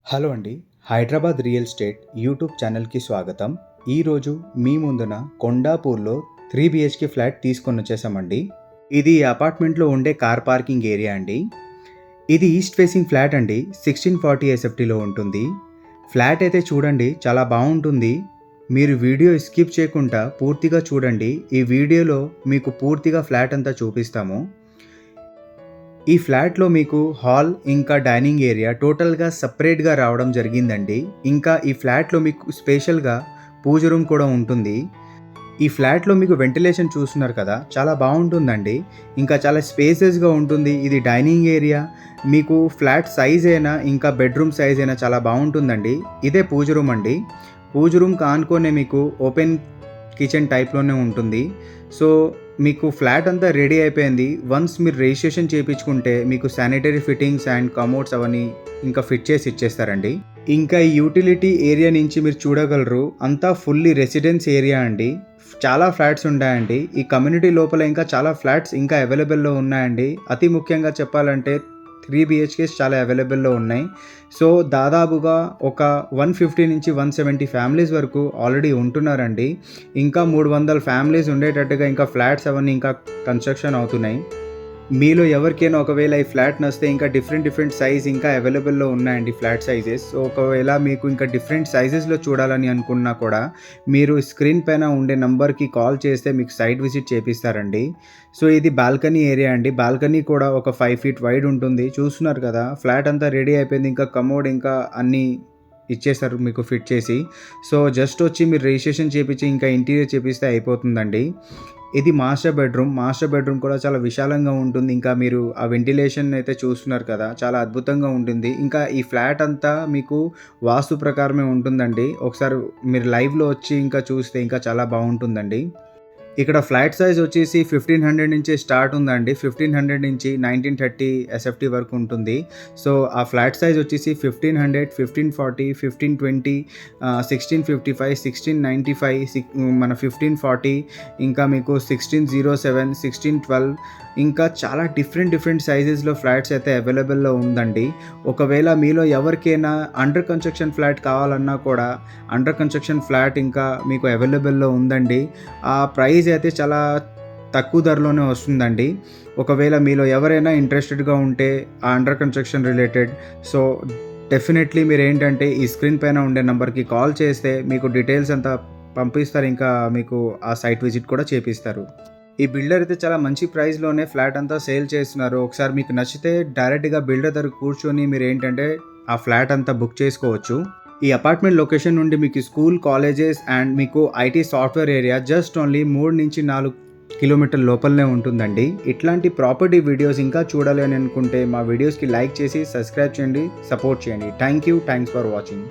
Hello అండి. Hyderabad real estate YouTube ఛానల్‌కి స్వాగతం. ఈరోజు మీ ముందున కొండాపూర్‌లో 3 బీహెచ్‌కే ఫ్లాట్ తీసుకొనొచ్చేసామండి. ఇది అపార్ట్మెంట్‌లో ఉండే కార్ పార్కింగ్ ఏరియా అండి. ఇది ఈస్ట్ ఫేసింగ్ ఫ్లాట్ అండి. 1640 ఎస్ఎఫ్టీలో ఉంటుంది. ఫ్లాట్ అయితే చూడండి చాలా బావుంటుంది. మీరు వీడియో స్కిప్ చేయకుండా పూర్తిగా చూడండి. ఈ వీడియోలో మీకు పూర్తిగా ఫ్లాట్ అంతా చూపిస్తాము. ఈ ఫ్లాట్‌లో మీకు హాల్, ఇంకా డైనింగ్ ఏరియా టోటల్‌గా సెపరేట్‌గా రావడం జరిగిందండి. ఇంకా ఈ ఫ్లాట్‌లో మీకు స్పెషల్‌గా పూజ రూమ్ కూడా ఉంటుంది. ఈ ఫ్లాట్‌లో మీకు వెంటిలేషన్ చూస్తున్నారు కదా! చాలా బావుంటుందండి. ఇంకా చాలా స్పేసెస్‌గా ఉంటుంది. ఇది డైనింగ్ ఏరియా. మీకు ఫ్లాట్ సైజ్ అయినా, ఇంకా బెడ్‌రూమ్ సైజ్ అయినా చాలా బావుంటుందండి. ఇదే పూజ రూమ్ అండి. పూజ రూమ్‌కి ఆనుకునే మీకు ఓపెన్ కిచెన్ టైప్‌లోనే ఉంటుంది. సో, మీకు ఫ్లాట్ అంతా రెడీ అయిపోయింది. వన్స్ మీరు రిజిస్ట్రేషన్ చేపించుకుంటే మీకు శానిటరీ ఫిట్టింగ్స్ అండ్ కమోడ్స్ అవన్నీ ఇంకా ఫిట్ చేసి ఇచ్చేస్తారండి. ఇంకా ఈ యూటిలిటీ ఏరియా నుంచి మీరు చూడగలరు. అంతా ఫుల్లీ రెసిడెన్స్ ఏరియా అండి. చాలా ఫ్లాట్స్ ఉంటాయండి. ఈ కమ్యూనిటీ లోపల ఇంకా చాలా ఫ్లాట్స్ ఇంకా అవైలబుల్‌లో ఉన్నాయండి. అతి ముఖ్యంగా చెప్పాలంటే 3 బీహెచ్‌కేస్ చాలా అవైలబుల్‌లో ఉన్నాయి. సో, దాదాపుగా ఒక 150 నుంచి 170 ఫ్యామిలీస్ వరకు ఆల్రెడీ ఉంటున్నారండి. ఇంకా 300 ఫ్యామిలీస్ ఉండేటట్టుగా ఇంకా ఫ్లాట్స్ అవన్నీ ఇంకా కన్‌స్ట్రక్షన్ అవుతున్నాయి. మీలో ఎవరికైనా ఒకవేళ ఈ ఫ్లాట్ నచ్చితే ఇంకా డిఫరెంట్ సైజ్ ఇంకా అవైలబుల్‌లో ఉన్నాయండి ఫ్లాట్ సైజెస్. సో, ఒకవేళ మీకు ఇంకా డిఫరెంట్ సైజెస్‌లో చూడాలని అనుకున్నా కూడా మీరు స్క్రీన్ పైన ఉండే నంబర్‌కి కాల్ చేస్తే మీకు సైట్ విజిట్ చేపిస్తారండి. సో, ఇది బాల్కనీ ఏరియా అండి. బాల్కనీ కూడా ఒక 5 ఫీట్ వైడ్ ఉంటుంది. చూస్తున్నారు కదా! ఫ్లాట్ అంతా రెడీ అయిపోయింది. ఇంకా కమోడ్ ఇంకా అన్నీ ఇచ్చేసారు మీకు ఫిట్ చేసి. సో, జస్ట్ వచ్చి మీరు రిజిస్ట్రేషన్ చేపించి ఇంకా ఇంటీరియర్ చేపిస్తే అయిపోతుందండి. ఇది మాస్టర్ బెడ్‌రూమ్. మాస్టర్ బెడ్‌రూమ్ కూడా చాలా విశాలంగా ఉంటుంది. ఇంకా మీరు ఆ వెంటిలేషన్ అయితే చూస్తున్నారు కదా! చాలా అద్భుతంగా ఉంటుంది. ఇంకా ఈ ఫ్లాట్ అంతా మీకు వాస్తు ప్రకారమే ఉంటుందండి. ఒకసారి మీరు లైవ్‌లో వచ్చి ఇంకా చూస్తే ఇంకా చాలా బావుంటుందండి. ఇక్కడ ఫ్లాట్ సైజ్ వచ్చేసి 1500 నుంచే స్టార్ట్ ఉందండి. 1500 నుంచి 1930 ఎస్ఎఫ్టీ వరకు ఉంటుంది. సో, ఆ ఫ్లాట్ సైజ్ వచ్చేసి 1500, 1540, 1520, 1655, 1695, మన 1540, ఇంకా మీకు 1607, 1612 ఇంకా చాలా డిఫరెంట్ సైజెస్‌లో ఫ్లాట్స్ అయితే అవైలబుల్‌లో ఉందండి. ఒకవేళ మీలో ఎవరికైనా అండర్ కన్‌స్ట్రక్షన్ ఫ్లాట్ కావాలన్నా కూడా అండర్ కన్‌స్ట్రక్షన్ ఫ్లాట్ ఇంకా మీకు అవైలబుల్‌లో ఉందండి. ఆ ప్రైస్ అయితే చాలా తక్కువ ధరలోనే వస్తుందండి. ఒకవేళ మీలో ఎవరైనా ఇంట్రెస్టెడ్‌గా ఉంటే ఆ under construction related so, definitely మీరేంటంటే ఈ స్క్రీన్ పైన ఉండే నంబర్‌కి కాల్ చేస్తే మీకు డీటెయిల్స్ అంతా పంపిస్తారు. ఇంకా మీకు ఆ సైట్ విజిట్ కూడా చేపిస్తారు. ఈ బిల్డర్ అయితే చాలా మంచి ప్రైస్‌లోనే ఫ్లాట్ అంతా సేల్ చేస్తున్నారు. ఒకసారి మీకు నచ్చితే డైరెక్ట్‌గా బిల్డర్ దగ్గర కూర్చొని మీరేంటంటే ఆ ఫ్లాట్ అంతా బుక్ చేసుకోవచ్చు. ఈ అపార్ట్మెంట్ లొకేషన్ నుండి మీకు స్కూల్, కాలేజెస్ అండ్ మీకు IT software area just only 3-4 కిలోమీటర్ల లోపలనే ఉంటుందండి. ఇట్లాంటి ప్రాపర్టీ వీడియోస్ ఇంకా చూడాలి అని అనుకుంటే మా వీడియోస్‌కి లైక్ చేసి సబ్స్క్రైబ్ చేయండి, సపోర్ట్ చేయండి. Thanks for watching.